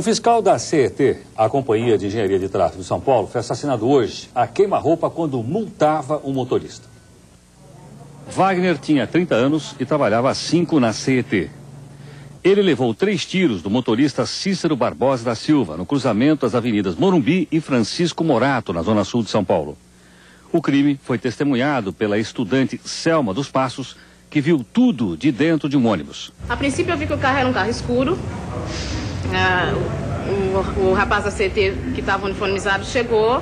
Um fiscal da CET, a Companhia de Engenharia de Tráfego de São Paulo, foi assassinado hoje a queima-roupa quando multava um motorista. Wagner tinha 30 anos e trabalhava há 5 na CET. Ele levou 3 tiros do motorista Cícero Barbosa da Silva, no cruzamento das avenidas Morumbi e Francisco Morato, na zona sul de São Paulo. O crime foi testemunhado pela estudante Selma dos Passos, que viu tudo de dentro de um ônibus. A princípio eu vi que o carro era um carro escuro. O rapaz da CET que estava uniformizado chegou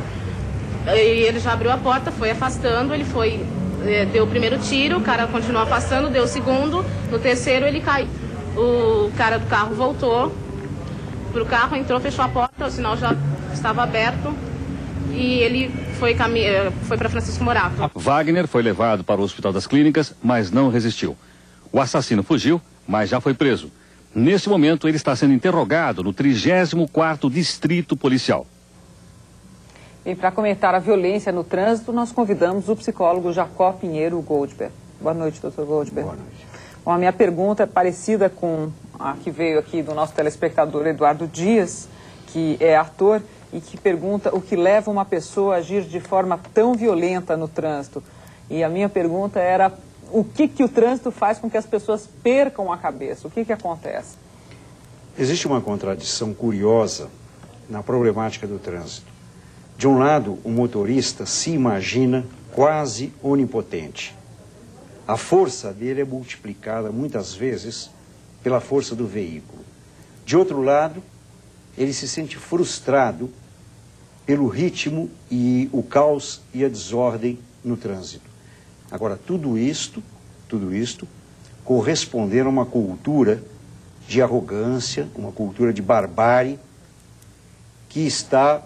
e ele já abriu a porta, foi afastando, ele foi, deu o primeiro tiro, o cara continuou afastando, deu o segundo, no terceiro ele caiu. O cara do carro voltou pro carro, entrou, fechou a porta, o sinal já estava aberto e ele foi para Francisco Morato. Wagner foi levado para o Hospital das Clínicas, mas não resistiu. O assassino fugiu, mas já foi preso. Nesse momento, ele está sendo interrogado no 34º Distrito Policial. E para comentar a violência no trânsito, nós convidamos o psicólogo Jacó Pinheiro Goldberg. Boa noite, doutor Goldberg. Boa noite. Bom, a minha pergunta é parecida com a que veio aqui do nosso telespectador Eduardo Dias, que é ator, e que pergunta o que leva uma pessoa a agir de forma tão violenta no trânsito. E a minha pergunta era: o que o trânsito faz com que as pessoas percam a cabeça? O que acontece? Existe uma contradição curiosa na problemática do trânsito. De um lado, o motorista se imagina quase onipotente. A força dele é multiplicada muitas vezes pela força do veículo. De outro lado, ele se sente frustrado pelo ritmo e o caos e a desordem no trânsito. Agora, tudo isto corresponder a uma cultura de arrogância, uma cultura de barbárie que está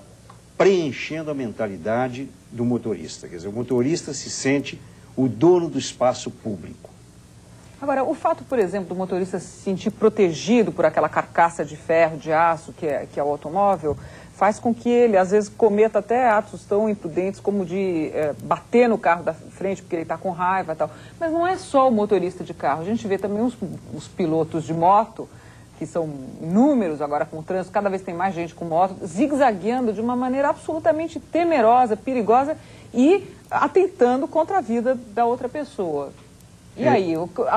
preenchendo a mentalidade do motorista. Quer dizer, o motorista se sente o dono do espaço público. Agora, o fato, por exemplo, do motorista se sentir protegido por aquela carcaça de ferro, de aço que é o automóvel, faz com que ele, às vezes, cometa até atos tão imprudentes como de bater no carro da frente porque ele está com raiva e tal. Mas não é só o motorista de carro. A gente vê também os pilotos de moto, que são inúmeros agora com o trânsito, cada vez tem mais gente com moto, zigue-zagueando de uma maneira absolutamente temerosa, perigosa e atentando contra a vida da outra pessoa. E aí,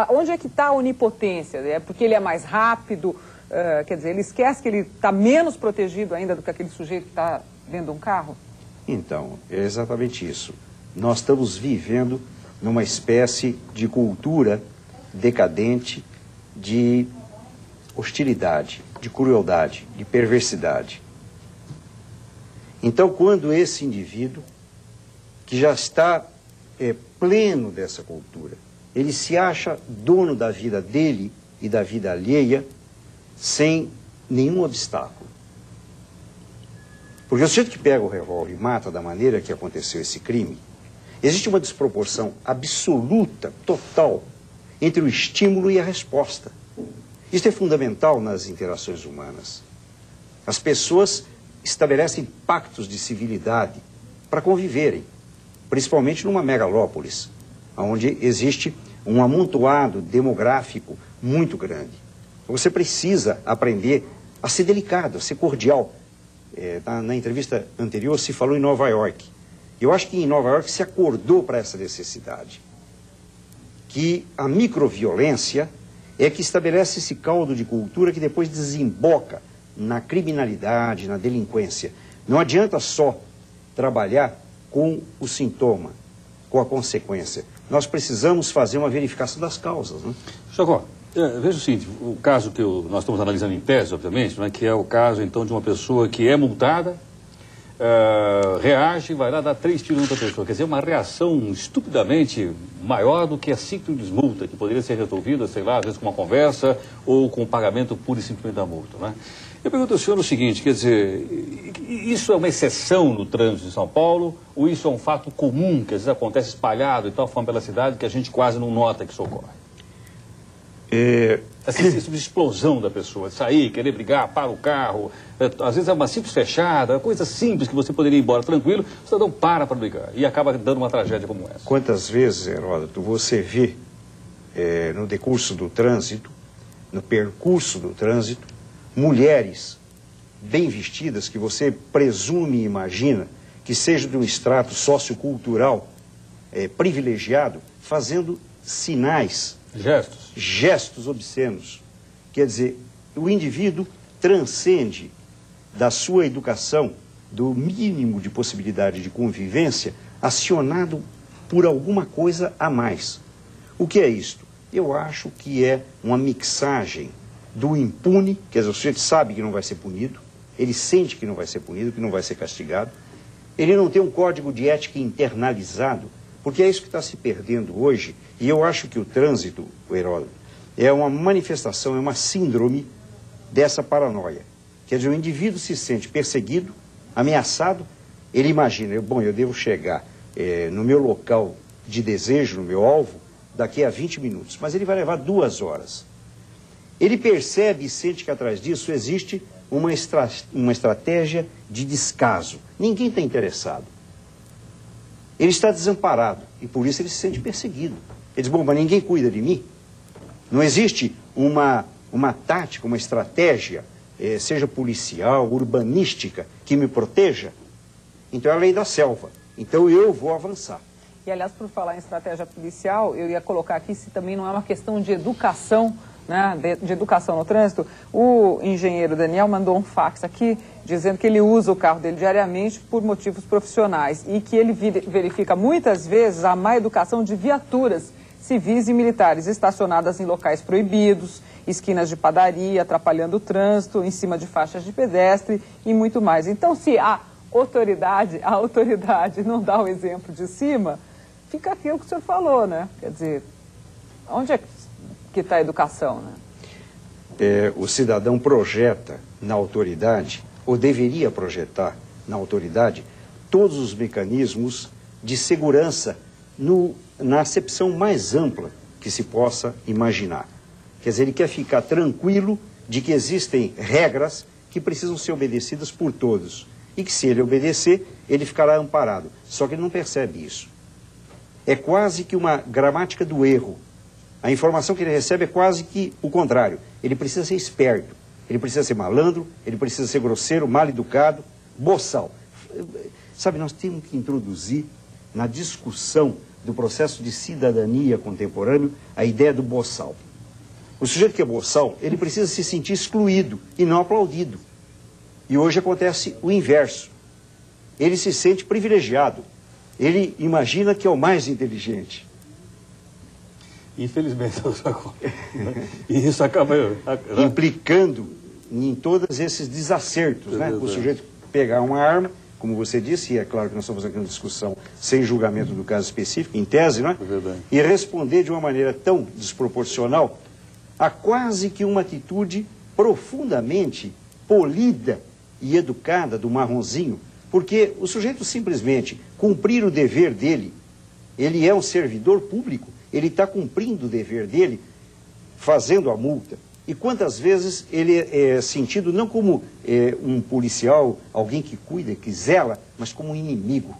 onde é que está a onipotência? É porque ele é mais rápido? Quer dizer, ele esquece que ele está menos protegido ainda do que aquele sujeito que está dentro de um carro? Então, é exatamente isso. Nós estamos vivendo numa espécie de cultura decadente de hostilidade, de crueldade, de perversidade. Então, quando esse indivíduo, que já está pleno dessa cultura, ele se acha dono da vida dele e da vida alheia sem nenhum obstáculo. Porque o sujeito que pega o revólver e mata da maneira que aconteceu esse crime, existe uma desproporção absoluta, total, entre o estímulo e a resposta. Isso é fundamental nas interações humanas. As pessoas estabelecem pactos de civilidade para conviverem, principalmente numa megalópolis, onde existe um amontoado demográfico muito grande. Você precisa aprender a ser delicado, a ser cordial. Na entrevista anterior se falou em Nova York. Eu acho que em Nova York se acordou para essa necessidade. Que a microviolência é que estabelece esse caldo de cultura que depois desemboca na criminalidade, na delinquência. Não adianta só trabalhar com o sintoma, com a consequência. Nós precisamos fazer uma verificação das causas, né? Jacó, veja o seguinte, o caso que nós estamos analisando em tese, obviamente, né, que é o caso, então, de uma pessoa que é multada, reage e vai lá dar 3 tiros na outra pessoa. Quer dizer, uma reação estupidamente maior do que a simples multa, que poderia ser resolvida, sei lá, às vezes com uma conversa ou com o pagamento puro e simplesmente da multa, né? Eu pergunto ao senhor o seguinte, quer dizer, isso é uma exceção no trânsito de São Paulo ou isso é um fato comum que às vezes acontece espalhado e tal forma pela cidade que a gente quase não nota que isso ocorre? Essa explosão da pessoa, de sair, querer brigar, para o carro, às vezes é uma simples fechada, coisa simples que você poderia ir embora tranquilo, o cidadão para brigar e acaba dando uma tragédia como essa. Quantas vezes, Heródoto, você vê no decurso do trânsito, no percurso do trânsito, mulheres bem vestidas, que você presume e imagina que seja de um extrato sociocultural privilegiado, fazendo sinais, gestos obscenos. Quer dizer, o indivíduo transcende da sua educação, do mínimo de possibilidade de convivência, acionado por alguma coisa a mais. O que é isto? Eu acho que é uma mixagem do impune, quer dizer, o sujeito sabe que não vai ser punido, ele sente que não vai ser punido, que não vai ser castigado, ele não tem um código de ética internalizado, porque é isso que está se perdendo hoje, e eu acho que o trânsito, o Heródoto, é uma manifestação, é uma síndrome dessa paranoia. Quer dizer, o indivíduo se sente perseguido, ameaçado, ele imagina, bom, eu devo chegar no meu local de desejo, no meu alvo, daqui a 20 minutos, mas ele vai levar 2 horas. Ele percebe e sente que atrás disso existe uma estratégia de descaso. Ninguém está interessado. Ele está desamparado e por isso ele se sente perseguido. Ele diz, bom, mas ninguém cuida de mim? Não existe uma tática, uma estratégia, seja policial, urbanística, que me proteja? Então é a lei da selva. Então eu vou avançar. E, aliás, por falar em estratégia policial, eu ia colocar aqui se também não é uma questão de educação, né, de educação no trânsito. O engenheiro Daniel mandou um fax aqui dizendo que ele usa o carro dele diariamente por motivos profissionais e que ele verifica muitas vezes a má educação de viaturas civis e militares estacionadas em locais proibidos, esquinas de padaria, atrapalhando o trânsito, em cima de faixas de pedestre e muito mais. Então, se a autoridade não dá o exemplo de cima, fica aquilo que o senhor falou, né? Quer dizer, onde é que está a educação, né? O cidadão projeta na autoridade, ou deveria projetar na autoridade, todos os mecanismos de segurança na acepção mais ampla que se possa imaginar. Quer dizer, ele quer ficar tranquilo de que existem regras que precisam ser obedecidas por todos. E que se ele obedecer, ele ficará amparado. Só que ele não percebe isso. É quase que uma gramática do erro. A informação que ele recebe é quase que o contrário. Ele precisa ser esperto, ele precisa ser malandro, ele precisa ser grosseiro, mal educado, boçal. Sabe, nós temos que introduzir na discussão do processo de cidadania contemporâneo a ideia do boçal. O sujeito que é boçal, ele precisa se sentir excluído e não aplaudido. E hoje acontece o inverso. Ele se sente privilegiado. Ele imagina que é o mais inteligente. Infelizmente, e isso acaba implicando em todos esses desacertos, né? O sujeito pegar uma arma, como você disse, e é claro que nós estamos aqui numa discussão sem julgamento do caso específico, em tese, não é? E responder de uma maneira tão desproporcional a quase que uma atitude profundamente polida e educada do marronzinho, porque o sujeito simplesmente cumprir o dever dele, ele é um servidor público, ele está cumprindo o dever dele, fazendo a multa. E quantas vezes ele é sentido não como um policial, alguém que cuida, que zela, mas como um inimigo.